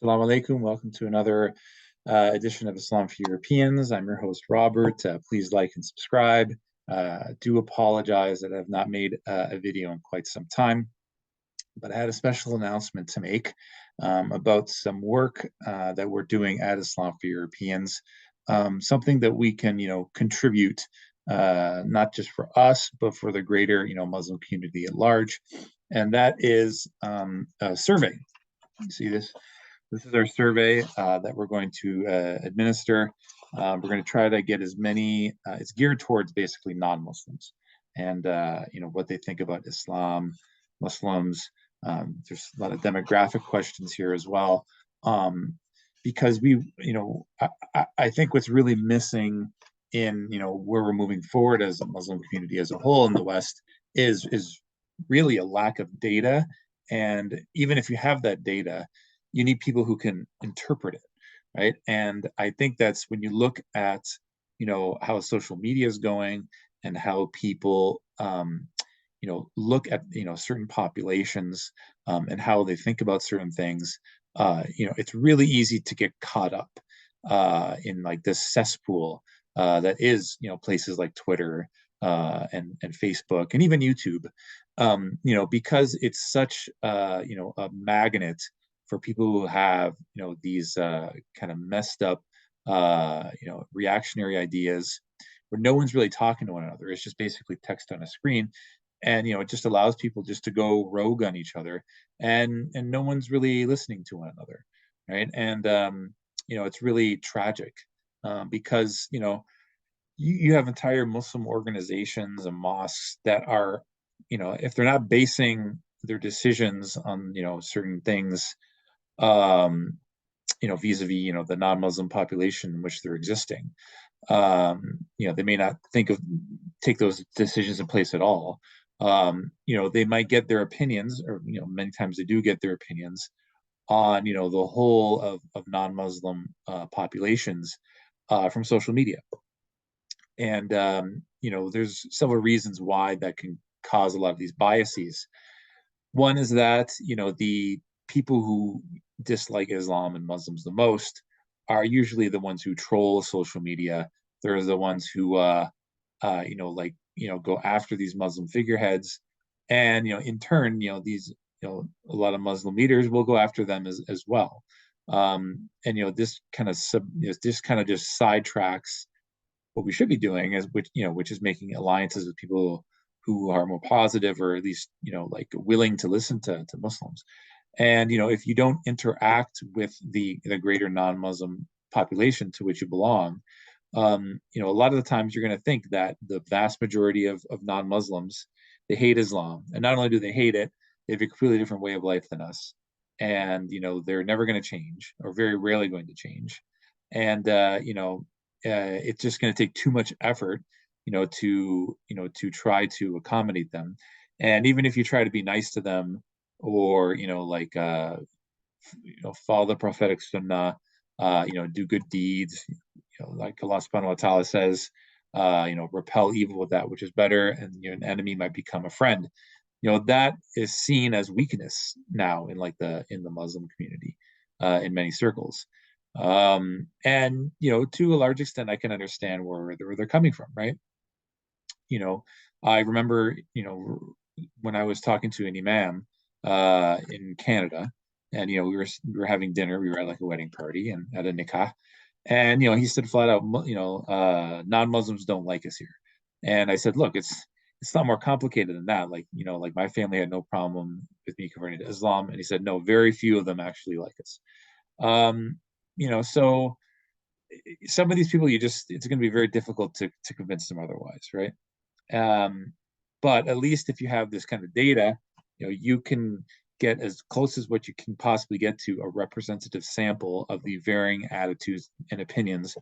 Assalamu alaikum. Welcome to another edition of Islam for Europeans. I'm your host, Robert. Please like and subscribe. Do apologize that I've not made a video in quite some time, but I had a special announcement to make about some work that we're doing at Islam for Europeans, something that we can, contribute not just for us, but for the greater, Muslim community at large. And that is a survey. You see this? This is our survey that we're going to administer. We're going to try to get as many, it's geared towards basically non-Muslims and, what they think about Islam, Muslims. There's a lot of demographic questions here as well. Because I think what's really missing in, where we're moving forward as a Muslim community as a whole in the West is really a lack of data. And even if you have that data, you need people who can interpret it, right? And I think that's when you look at, how social media is going and how people, look at, certain populations and how they think about certain things. It's really easy to get caught up in like this cesspool that is, places like Twitter and Facebook and even YouTube, because it's such, a magnet for people who have, these kind of messed up, reactionary ideas where no one's really talking to one another. It's just basically text on a screen. And, it just allows people just to go rogue on each other and no one's really listening to one another. Right. And, it's really tragic because, you have entire Muslim organizations and mosques that are, if they're not basing their decisions on, certain things, vis-a-vis, the non-Muslim population in which they're existing. They may not take those decisions in place at all. They might get their opinions, or, many times they do get their opinions on, the whole of non-Muslim populations from social media. And, there's several reasons why that can cause a lot of these biases. One is that, the people who dislike Islam and Muslims the most are usually the ones who troll social media. They're the ones who, go after these Muslim figureheads. And, in turn, these, a lot of Muslim leaders will go after them as well. And, this kind of just sidetracks what we should be doing, which is making alliances with people who are more positive, or at least, willing to listen to Muslims. And, if you don't interact with the greater non-Muslim population to which you belong, a lot of the times you're going to think that the vast majority of non-Muslims, they hate Islam. And not only do they hate it, they have a completely different way of life than us. And, they're never going to change, or very rarely going to change. And, it's just going to take too much effort, to try to accommodate them. And even if you try to be nice to them, or, follow the prophetic sunnah, do good deeds, like Allah subhanahu wa ta'ala says, repel evil with that which is better, and an enemy might become a friend. That is seen as weakness now in the Muslim community, in many circles. And, to a large extent, I can understand where they're coming from, right? I remember, when I was talking to an imam in Canada, and, we were having dinner. We were at like a wedding party and at a nikah, and, he said flat out, non-Muslims don't like us here. And I said, look, it's not more complicated than that. Like, my family had no problem with me converting to Islam. And he said, no, very few of them actually like us. So some of these people, it's going to be very difficult to convince them otherwise, right? But at least if you have this kind of data, you can get as close as what you can possibly get to a representative sample of the varying attitudes and opinions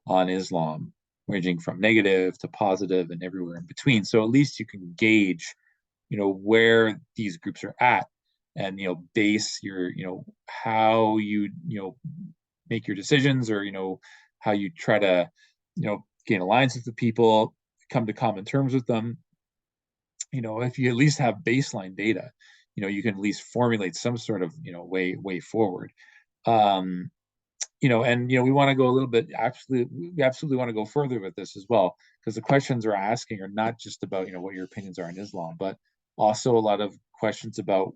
on Islam, ranging from negative to positive and everywhere in between. So at least you can gauge, where these groups are at, and, base your, how you, make your decisions, or, how you try to, gain alliances with people, come to common terms with them. If you at least have baseline data, you can at least formulate some sort of, way forward. And we want to go a little bit. We absolutely want to go further with this as well, because the questions we're asking are not just about what your opinions are in Islam, but also a lot of questions about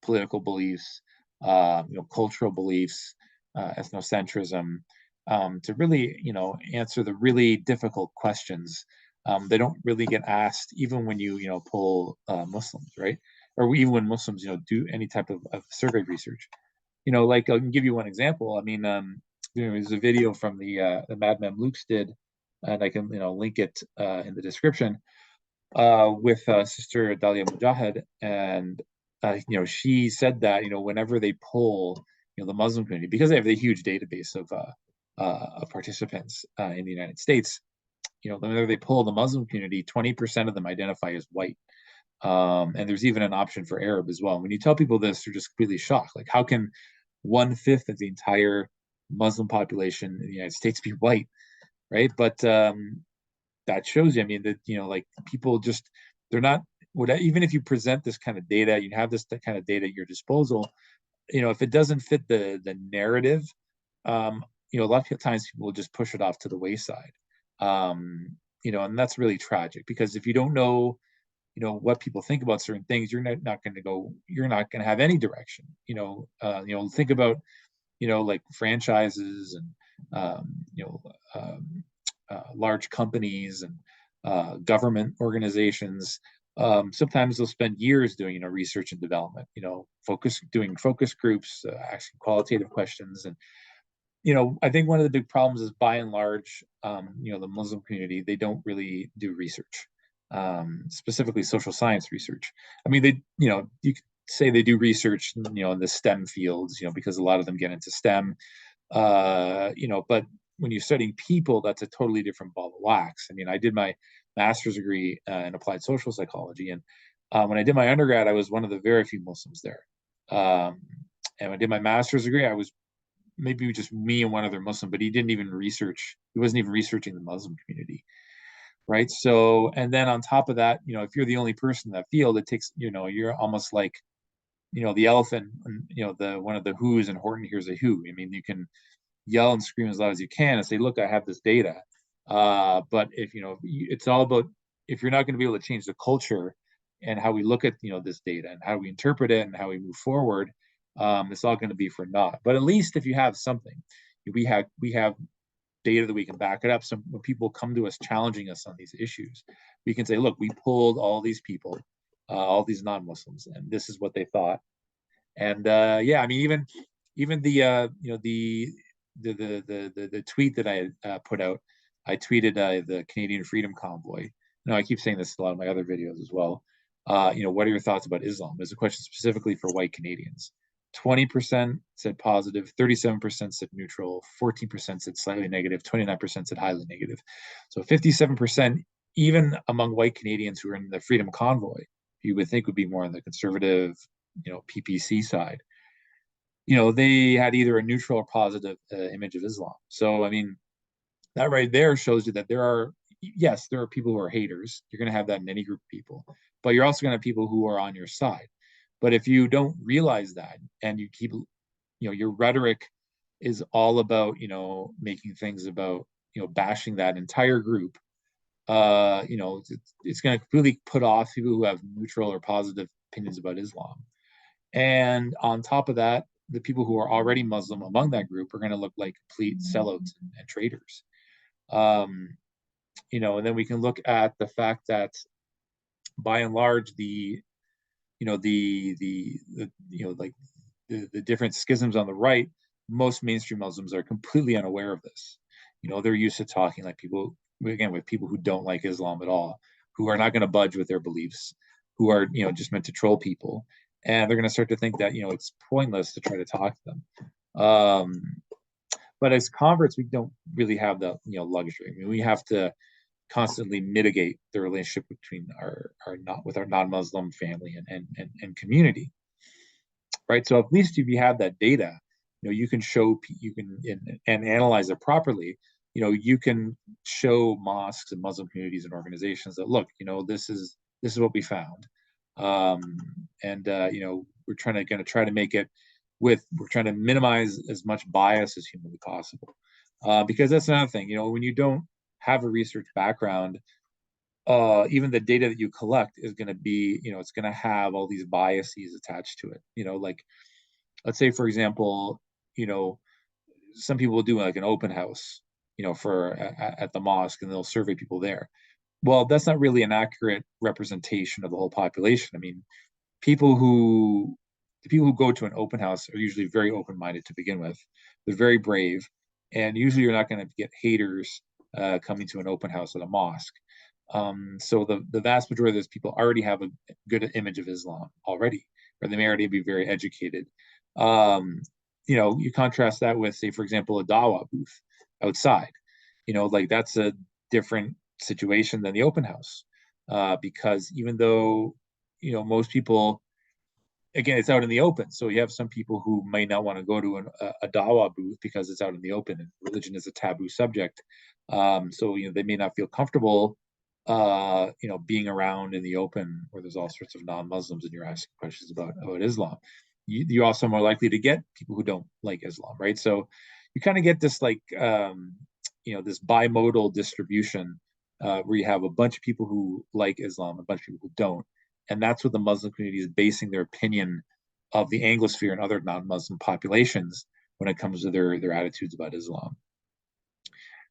political beliefs, cultural beliefs, ethnocentrism, to really answer the really difficult questions. They don't really get asked even when you poll Muslims, right? Or even when Muslims do any type of survey research. Like I can give you one example. I mean, there's a video from the Madman Luke's did, and I can link it in the description with Sister Dalia Mujahid, and she said that whenever they poll the Muslim community, because they have a huge database of participants in the United States, whenever they poll the Muslim community, 20% of them identify as white. And there's even an option for Arab as well. When you tell people this, they're just completely shocked. Like, how can 1/5 of the entire Muslim population in the United States be white, right? But that shows you, I mean, that like people just they're not. Even if you present this kind of data, you have this kind of data at your disposal. If it doesn't fit the narrative, a lot of times people will just push it off to the wayside. And that's really tragic, because if you don't know what people think about certain things, you're not going to have any direction. Think about like franchises and large companies and government organizations. Sometimes they'll spend years doing research and development, doing focus groups, asking qualitative questions. And I think one of the big problems is, by and large, the Muslim community, they don't really do research, specifically social science research. I mean, you could say they do research, in the STEM fields, because a lot of them get into STEM, but when you're studying people, that's a totally different ball of wax. I mean, I did my master's degree in applied social psychology, and when I did my undergrad, I was one of the very few Muslims there. And when I did my master's degree, I was maybe just me and one other Muslim, but he wasn't even researching the Muslim community, right? So, and then on top of that, if you're the only person in that field, it takes, you're almost like, the elephant, the one of the who's in Horton Hears a Who. I mean, you can yell and scream as loud as you can and say, look, I have this data. But if, it's all about, if you're not going to be able to change the culture and how we look at, this data and how we interpret it and how we move forward, it's all going to be for naught. But at least if you have something, we have data that we can back it up. So when people come to us challenging us on these issues, we can say, look, we pulled all these people, all these non-Muslims, and this is what they thought. And I mean, even the the tweet that I put out, I tweeted the Canadian Freedom Convoy. I keep saying this in a lot of my other videos as well. What are your thoughts about Islam? There's a question specifically for white Canadians. 20% said positive, 37% said neutral, 14% said slightly negative, 29% said highly negative. So 57%, even among white Canadians who are in the Freedom Convoy, you would think would be more on the conservative, PPC side, they had either a neutral or positive image of Islam. So, I mean, that right there shows you that there are people who are haters. You're going to have that in any group of people, but you're also going to have people who are on your side. But if you don't realize that, and you keep, your rhetoric is all about, making things about, bashing that entire group, it's going to completely put off people who have neutral or positive opinions about Islam. And on top of that, the people who are already Muslim among that group are going to look like complete sellouts and traitors. And then we can look at the fact that, by and large, the different schisms on the right, most mainstream Muslims are completely unaware of this. They're used to talking like people, again, with people who don't like Islam at all, who are not going to budge with their beliefs, who are, just meant to troll people. And they're going to start to think that, it's pointless to try to talk to them. But as converts, we don't really have the, luxury. I mean, we have to constantly mitigate the relationship between our non-Muslim family and community, right? So at least if you have that data, you can and analyze it properly. You can show mosques and Muslim communities and organizations that, look, this is what we found, and we're going to try to make it we're trying to minimize as much bias as humanly possible. Because that's another thing, when you don't have a research background, even the data that you collect is going to be, it's going to have all these biases attached to it. Like, let's say, for example, some people will do like an open house, for at the mosque, and they'll survey people there. Well, that's not really an accurate representation of the whole population. I mean, people who the people who go to an open house are usually very open-minded to begin with. They're very brave, and usually you're not going to get haters coming to an open house at a mosque. So the vast majority of those people already have a good image of Islam already, or they may already be very educated. You contrast that with, say, for example, a dawah booth outside. Like that's a different situation than the open house, because even though most people, again, it's out in the open, so you have some people who may not want to go to a dawah booth because it's out in the open and religion is a taboo subject. So they may not feel comfortable being around in the open where there's all sorts of non-Muslims and you're asking questions about Islam. You're also more likely to get people who don't like Islam, right? So you kind of get this like this bimodal distribution, where you have a bunch of people who like Islam, a bunch of people who don't, and that's what the Muslim community is basing their opinion of the Anglosphere and other non-Muslim populations when it comes to their attitudes about Islam.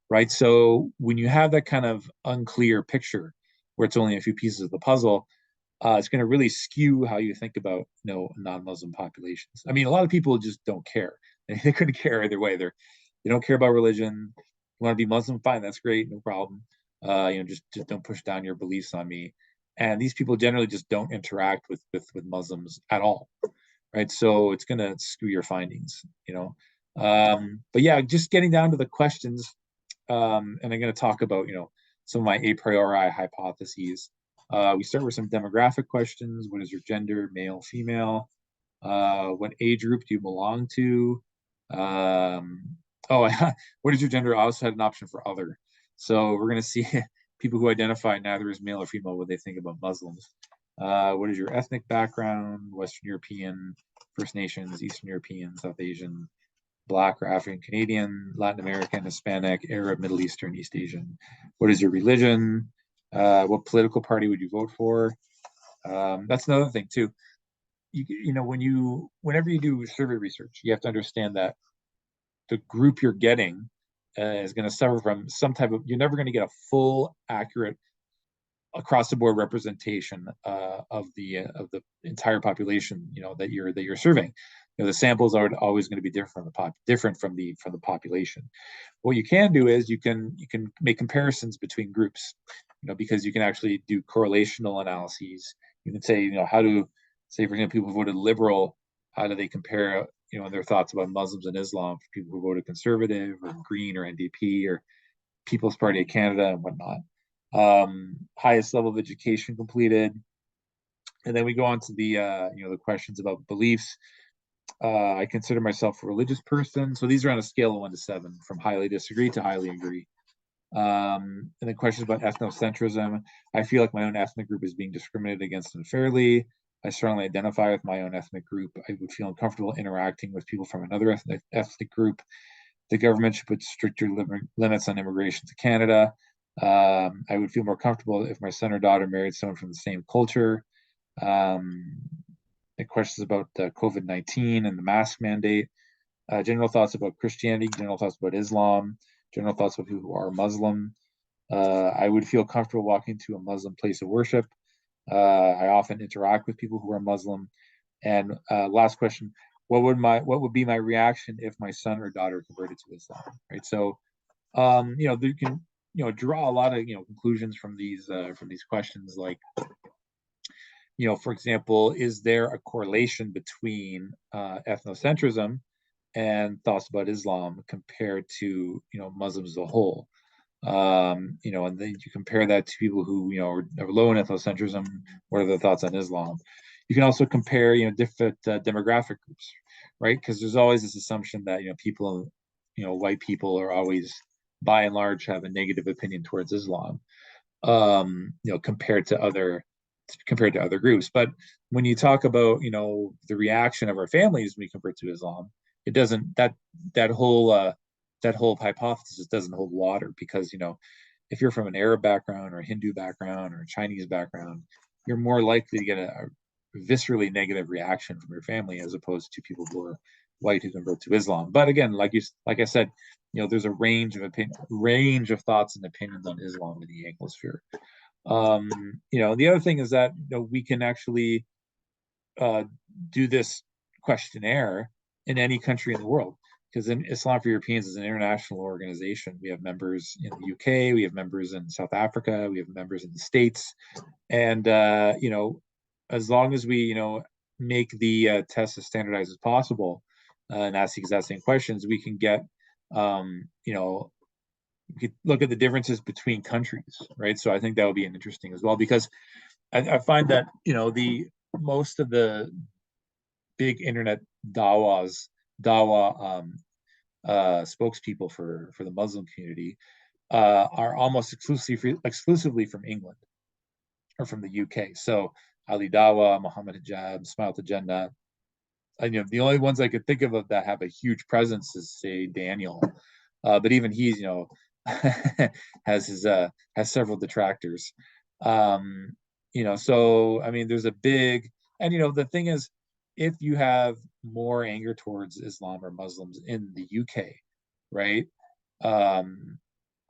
Right. So when you have that kind of unclear picture where it's only a few pieces of the puzzle, it's going to really skew how you think about non-Muslim populations. I mean, a lot of people just don't care. They couldn't care either way. They don't care about religion. You want to be Muslim? Fine, that's great, no problem. Just don't push down your beliefs on me. And these people generally just don't interact with Muslims at all, right? So it's going to skew your findings. But yeah, just getting down to the questions. And I'm going to talk about, some of my a priori hypotheses. We start with some demographic questions. What is your gender, male, female? What age group do you belong to? What is your gender? I also had an option for other. So we're going to see people who identify neither as male or female, what they think about Muslims. What is your ethnic background? Western European, First Nations, Eastern European, South Asian, Black or African Canadian, Latin American, Hispanic, Arab, Middle Eastern, East Asian. What is your religion? What political party would you vote for? That's another thing too. Whenever you do survey research, you have to understand that the group you're getting is going to suffer from some type of. You're never going to get a full, accurate, across the board representation of the entire population. That you're surveying. The samples are always going to be different from the population. What you can do is you can make comparisons between groups, because you can actually do correlational analyses. You can say, how do, say, for example, people who voted liberal, how do they compare, their thoughts about Muslims and Islam for people who voted conservative or Green or NDP or People's Party of Canada and whatnot. Highest level of education completed. And then we go on to the the questions about beliefs. I consider myself a religious person. So these are on a scale of 1 to 7, from highly disagree to highly agree. And then questions about ethnocentrism. I feel like my own ethnic group is being discriminated against unfairly. I strongly identify with my own ethnic group. I would feel uncomfortable interacting with people from another ethnic group. The government should put stricter limits on immigration to Canada. I would feel more comfortable if my son or daughter married someone from the same culture. The questions about COVID-19 and the mask mandate. General thoughts about Christianity, general thoughts about Islam, general thoughts about people who are Muslim. I would feel comfortable walking to a Muslim place of worship. I often interact with people who are Muslim. And last question, what would be my reaction if my son or daughter converted to Islam? Right. So you can draw a lot of conclusions from these questions, like for example, is there a correlation between ethnocentrism and thoughts about Islam compared to Muslims as a whole? And then you compare that to people who are low in ethnocentrism. What are their thoughts on Islam? You can also compare different demographic groups, right? Because there's always this assumption that people, white people are always, by and large, have a negative opinion towards Islam, compared to other compared to other groups. But when you talk about, you know, the reaction of our families when we convert to Islam, it doesn't, that whole hypothesis doesn't hold water, because, you know, if you're from an Arab background or a Hindu background or a Chinese background, you're more likely to get a viscerally negative reaction from your family as opposed to people who are white who convert to Islam. But again, like I said, you know, there's a range of thoughts and opinions on Islam in the Anglosphere. You know, the other thing is that, you know, we can actually uh, do this questionnaire in any country in the world, because Islam4Europeans is an international organization. We have members in the UK, we have members in South Africa, we have members in the States, and you know, as long as we, you know, make the test as standardized as possible and ask the exact same questions, we can get, you know, we could look at the differences between countries, right? So I think that would be interesting as well, because I find that, you know, the most of the big internet dawa spokespeople for the Muslim community are almost exclusively from England or from the UK. So Ali Dawa, Muhammad Hijab, Smile to Jannah. And, you know, the only ones I could think of that have a huge presence is, say, Daniel. But even he's, you know, has several detractors. You know, so I mean, there's a big, and you know, the thing is, if you have more anger towards Islam or Muslims in the UK, right?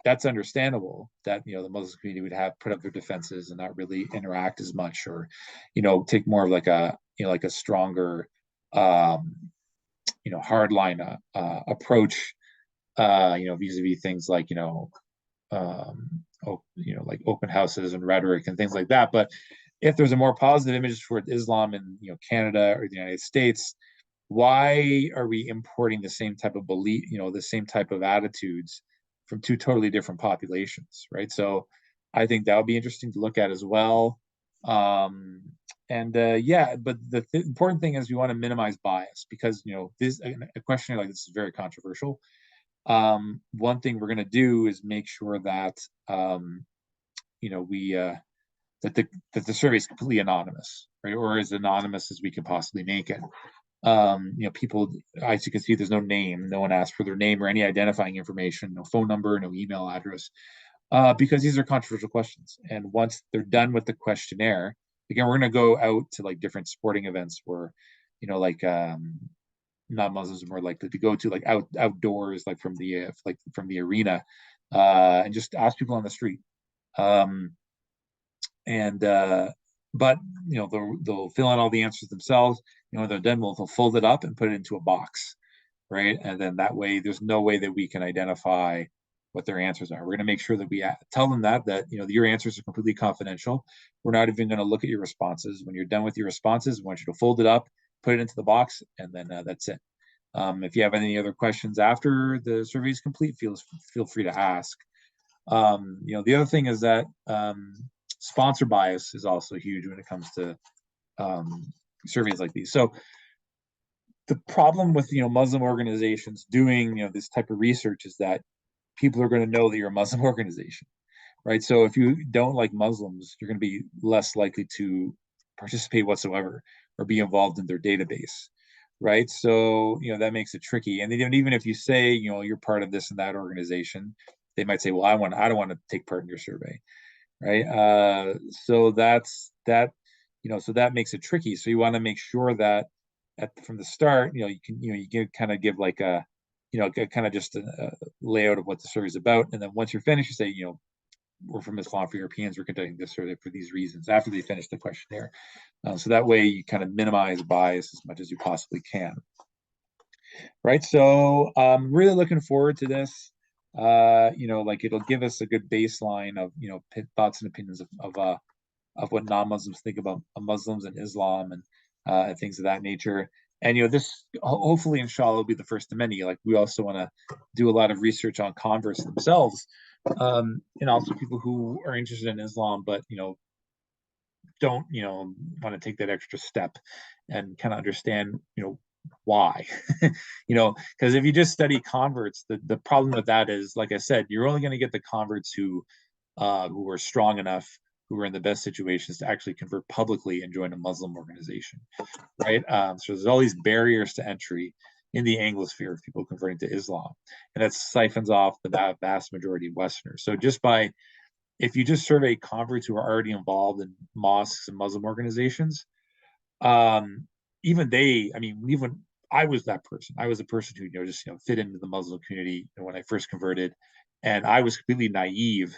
That's understandable that, you know, the Muslim community would have put up their defenses and not really interact as much, or, you know, take more of like a, you know, like a stronger, you know, hardline approach, you know, vis-a-vis things like, you know, you know, like open houses and rhetoric and things like that. But if there's a more positive image toward Islam in, you know, Canada or the United States, why are we importing the same type of belief, you know, the same type of attitudes from two totally different populations, right? So I think that would be interesting to look at as well. And yeah, but the important thing is we want to minimize bias, because, you know, this a question like this is very controversial. One thing we're going to do is make sure that you know, we that the survey is completely anonymous, right, or as anonymous as we can possibly make it. You know, people, as you can see, there's no name. No one asked for their name or any identifying information, no phone number, no email address, because these are controversial questions. And once they're done with the questionnaire, again, we're going to go out to like different sporting events where, you know, like non-Muslims are more likely to go to, like outdoors, like from the arena, and just ask people on the street. And but you know, they'll fill in all the answers themselves. You know, when they're done, they'll fold it up and put it into a box, right? And then that way, there's no way that we can identify what their answers are. We're going to make sure that we tell them that, you know, your answers are completely confidential. We're not even going to look at your responses. When you're done with your responses, we want you to fold it up, put it into the box, and then that's it. If you have any other questions after the survey is complete, feel free to ask. You know, the other thing is that sponsor bias is also huge when it comes to surveys like these. So the problem with, you know, Muslim organizations doing, you know, this type of research is that people are going to know that you're a Muslim organization, right? So if you don't like Muslims, you're going to be less likely to participate whatsoever or be involved in their database, right? So, you know, that makes it tricky. And then even if you say, you know, you're part of this and that organization, they might say, well, I don't want to take part in your survey, right? So that's that, you know, so that makes it tricky. So you want to make sure that from the start, you know, you can kind of give like a, you know, kind of just a layout of what the survey is about. And then once you're finished, you say, you know, we're from Islam4Europeans, we're conducting this survey for these reasons after they finish the questionnaire. So that way you kind of minimize bias as much as you possibly can. Right. So I'm really looking forward to this. You know, like it'll give us a good baseline of, you know, thoughts and opinions of what non-Muslims think about Muslims and Islam and things of that nature. And, you know, this hopefully, inshallah, will be the first of many. Like, we also want to do a lot of research on converts themselves, and also people who are interested in Islam, but, you know, don't, you know, want to take that extra step and kind of understand, you know, why. You know, because if you just study converts, the problem with that is, like I said, you're only going to get the converts who are strong enough, who are in the best situations to actually convert publicly and join a Muslim organization, right? So there's all these barriers to entry in the Anglosphere of people converting to Islam, and that siphons off the vast majority of Westerners. So if you just survey converts who are already involved in mosques and Muslim organizations, even I was that person. I was a person who just fit into the Muslim community when I first converted, and I was completely naive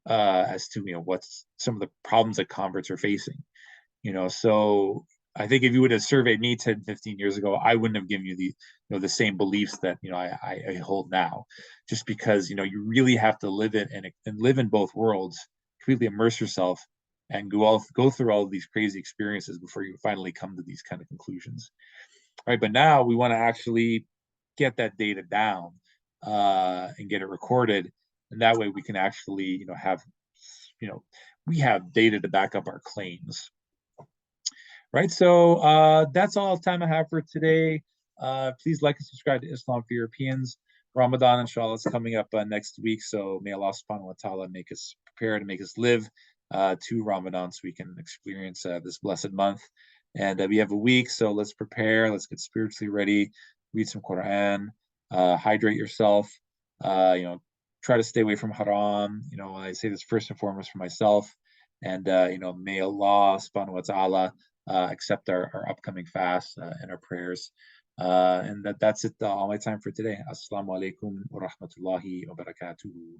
as to what's some of the problems that converts are facing. So I think if you would have surveyed me 10, 15 years ago, I wouldn't have given you the same beliefs that I hold now, just because you really have to live it and live in both worlds, completely immerse yourself, and go through all of these crazy experiences before you finally come to these kind of conclusions, right? But now we want to actually get that data down and get it recorded, and that way we can actually have we have data to back up our claims. Right, so that's all the time I have for today. Please like and subscribe to Islam for Europeans. Ramadan, inshallah, is coming up next week, so may Allah subhanahu wa ta'ala make us prepare to make us live to Ramadan so we can experience this blessed month. And we have a week, so let's prepare, let's get spiritually ready, read some Quran, hydrate yourself, try to stay away from haram. I say this first and foremost for myself, and may Allah subhanahu wa ta'ala accept our upcoming fast and our prayers. And that's it, all my time for today. Assalamu alaikum wa rahmatullahi wa barakatuhu.